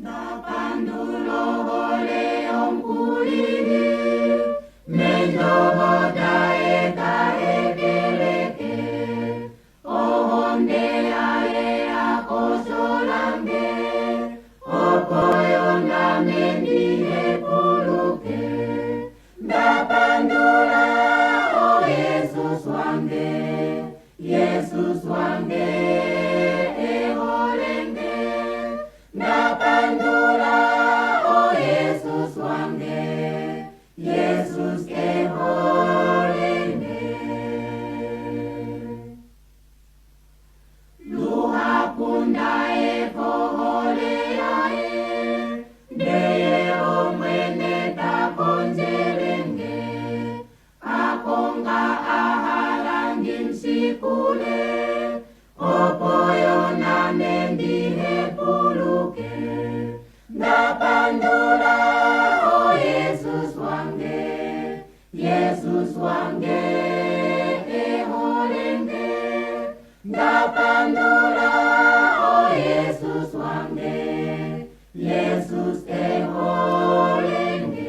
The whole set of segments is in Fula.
Ndapandula hole onkulili, mendo bodae kae geleke, ohonde ae akosolange, opoyo na mendihe puluke. Ndapandula o Jesus wange, Jesus wange eholenge. Ndapandula o Jesus wange, Jesus eholenge. Luhapunda evohole ae, Ndeye omwene takonzelenge, akonga ahalangi msikule, opoyo na mendihe puluke. Ndapandula o Jesus wange, Jesus wange eholenge. Ndapandula o Jesus wange, Jesus eholenge.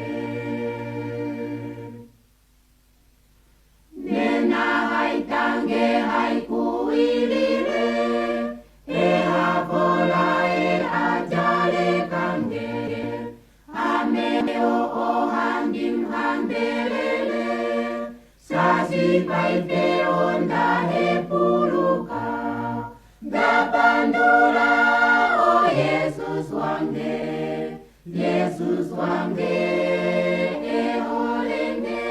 Nena haitange haikuilile, ehavola ajale kange, ameo ohandi mhandelele, sasi paipe onda hepuluka. Ndapandula o Jesus wange, Jesus wange eholenge.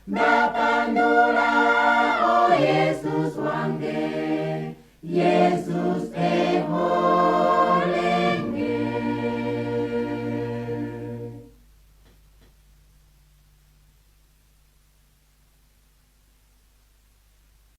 Ndapandula o Jesus wange, Jesus eholenge.